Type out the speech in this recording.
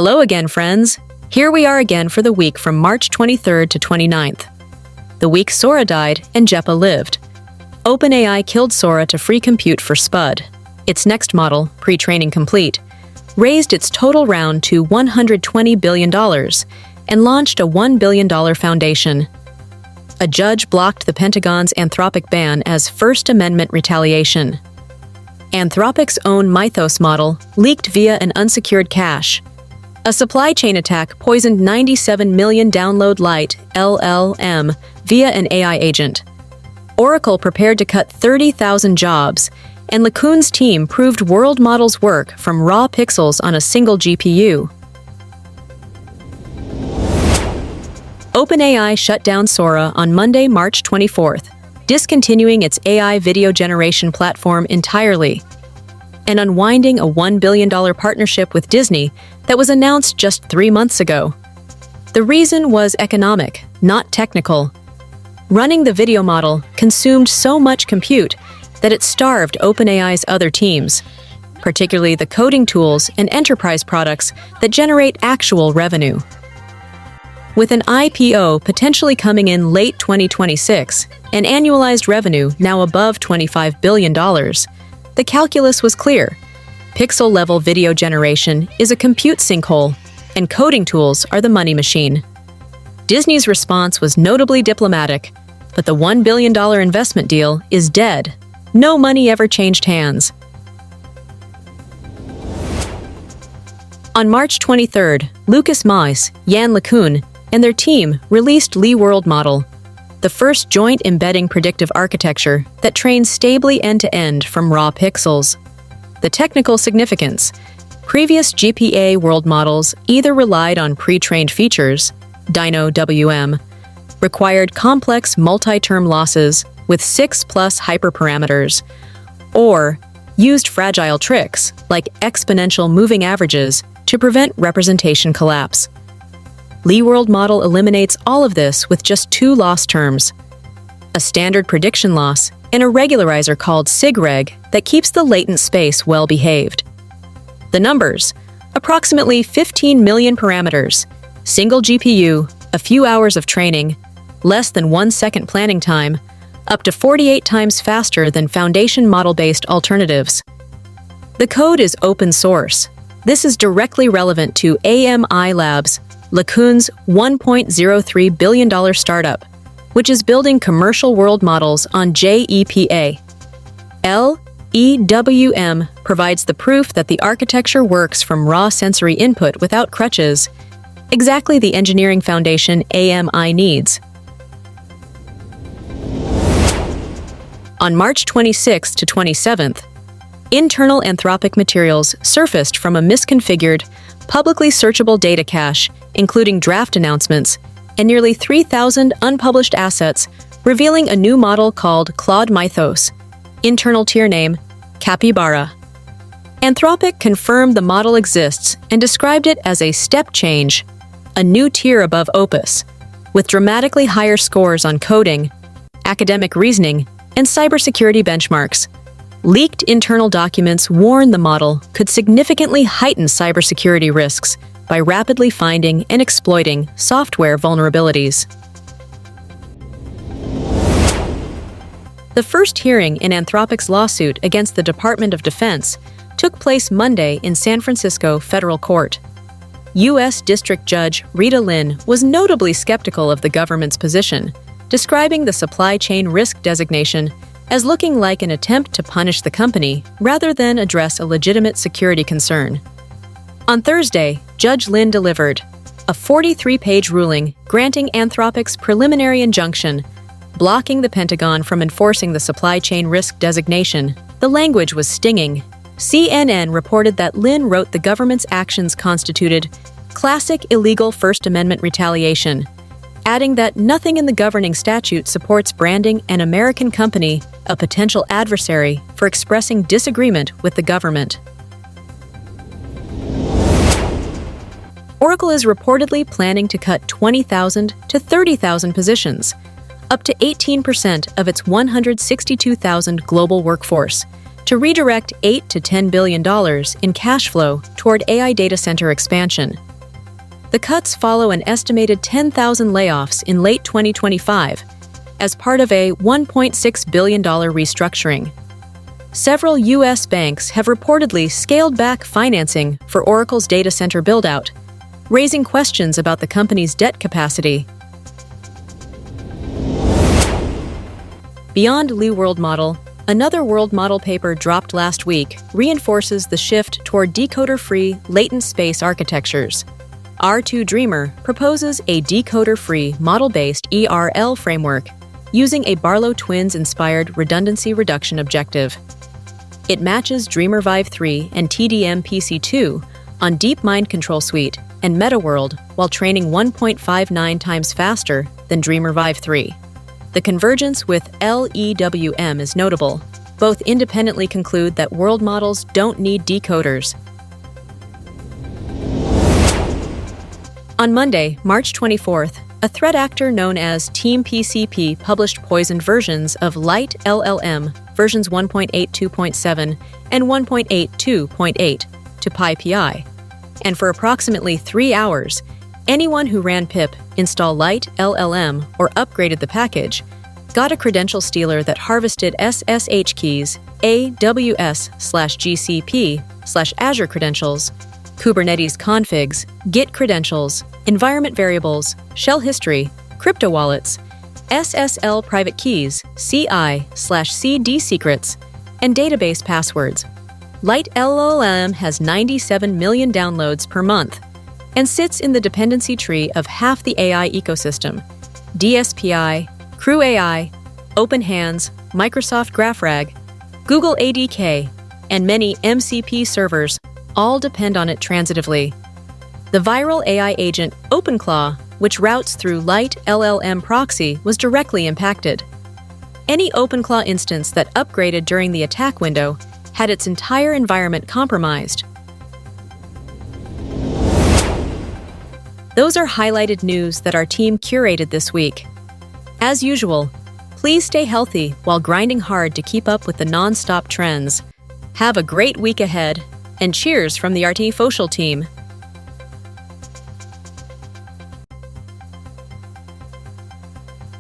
Hello again, friends. Here we are again for the week from March 23rd to 29th. The week Sora died and JEPA lived. OpenAI killed Sora to free compute for Spud. Its next model, pre-training complete, raised its total round to $120 billion and launched a $1 billion foundation. A judge blocked the Pentagon's Anthropic ban as First Amendment retaliation. Anthropic's own Mythos model leaked via an unsecured cache. A supply chain attack poisoned 97 million download light LLM via an AI agent. Oracle prepared to cut 30,000 jobs, and LeCun's team proved world models work from raw pixels on a single GPU. OpenAI shut down Sora on Monday, March 24th, discontinuing its AI video generation platform entirely, and unwinding a $1 billion partnership with Disney that was announced just 3 months ago. The reason was economic, not technical. Running the video model consumed so much compute that it starved OpenAI's other teams, particularly the coding tools and enterprise products that generate actual revenue. With an IPO potentially coming in late 2026 and annualized revenue now above $25 billion, the calculus was clear. Pixel-level video generation is a compute sinkhole, and coding tools are the money machine. Disney's response was notably diplomatic, but the $1 billion investment deal is dead. No money ever changed hands. On March 23rd, Lucas Moise, Yann LeCun, and their team released Lee World Model, the first joint embedding predictive architecture that trains stably end-to-end from raw pixels. The technical significance: previous GPA world models either relied on pre-trained features, DynoWM, required complex multi-term losses with 6+ hyperparameters, or used fragile tricks like exponential moving averages to prevent representation collapse. Lee World Model eliminates all of this with just 2 loss terms: a standard prediction loss and a regularizer called sigreg that keeps the latent space well behaved. The numbers: approximately 15 million parameters, single GPU, a few hours of training, less than 1 second planning time, up to 48 times faster than foundation model-based alternatives. The code is open source. This is directly relevant to AMI Labs, LeCun's $1.03 billion startup, which is building commercial world models on JEPA. LEWM provides the proof that the architecture works from raw sensory input without crutches, exactly the engineering foundation AMI needs. On March 26th to 27th, internal Anthropic materials surfaced from a misconfigured, publicly searchable data cache, including draft announcements, and nearly 3,000 unpublished assets, revealing a new model called Claude Mythos, internal tier name Capybara. Anthropic confirmed the model exists and described it as a step change, a new tier above Opus, with dramatically higher scores on coding, academic reasoning, and cybersecurity benchmarks. Leaked internal documents warn the model could significantly heighten cybersecurity risks by rapidly finding and exploiting software vulnerabilities. The first hearing in Anthropic's lawsuit against the Department of Defense took place Monday in San Francisco Federal Court. U.S. District Judge Rita Lynn was notably skeptical of the government's position, describing the supply chain risk designation as looking like an attempt to punish the company rather than address a legitimate security concern. On Thursday, Judge Lynn delivered a 43-page ruling granting Anthropic's preliminary injunction, blocking the Pentagon from enforcing the supply chain risk designation. The language was stinging. CNN reported that Lynn wrote the government's actions constituted classic illegal First Amendment retaliation, adding that nothing in the governing statute supports branding an American company a potential adversary for expressing disagreement with the government. Oracle is reportedly planning to cut 20,000 to 30,000 positions, up to 18% of its 162,000 global workforce, to redirect $8 to $10 billion in cash flow toward AI data center expansion. The cuts follow an estimated 10,000 layoffs in late 2025 as part of a $1.6 billion restructuring. Several U.S. banks have reportedly scaled back financing for Oracle's data center build-out, raising questions about the company's debt capacity. Beyond Lee World Model, another world model paper dropped last week reinforces the shift toward decoder-free latent space architectures. R2 Dreamer proposes a decoder-free model-based ERL framework using a Barlow Twins-inspired redundancy reduction objective. It matches Dreamer Vive 3 and TDM PC2 on DeepMind Control Suite and MetaWorld while training 1.59 times faster than Dreamer Vive 3. The convergence with LEWM is notable. Both independently conclude that world models don't need decoders. On Monday, March 24th, a threat actor known as Team PCP published poisoned versions of Light LLM versions 1.82.7 and 1.82.8 to PyPI. And for approximately 3 hours, anyone who ran pip install Light LLM or upgraded the package got a credential stealer that harvested SSH keys, AWS/GCP/Azure credentials, Kubernetes configs, Git credentials, environment variables, shell history, crypto wallets, SSL private keys, CI/CD secrets, and database passwords. Light LLM has 97 million downloads per month and sits in the dependency tree of half the AI ecosystem. DSPI, Crew AI, OpenHands, Microsoft GraphRag, Google ADK, and many MCP servers all depend on it transitively. The viral AI agent OpenClaw, which routes through Light LLM proxy, was directly impacted. Any OpenClaw instance that upgraded during the attack window had its entire environment compromised. Those are highlighted news that our team curated this week. As usual, please stay healthy while grinding hard to keep up with the non-stop trends. Have a great week ahead, and cheers from the RT Social team.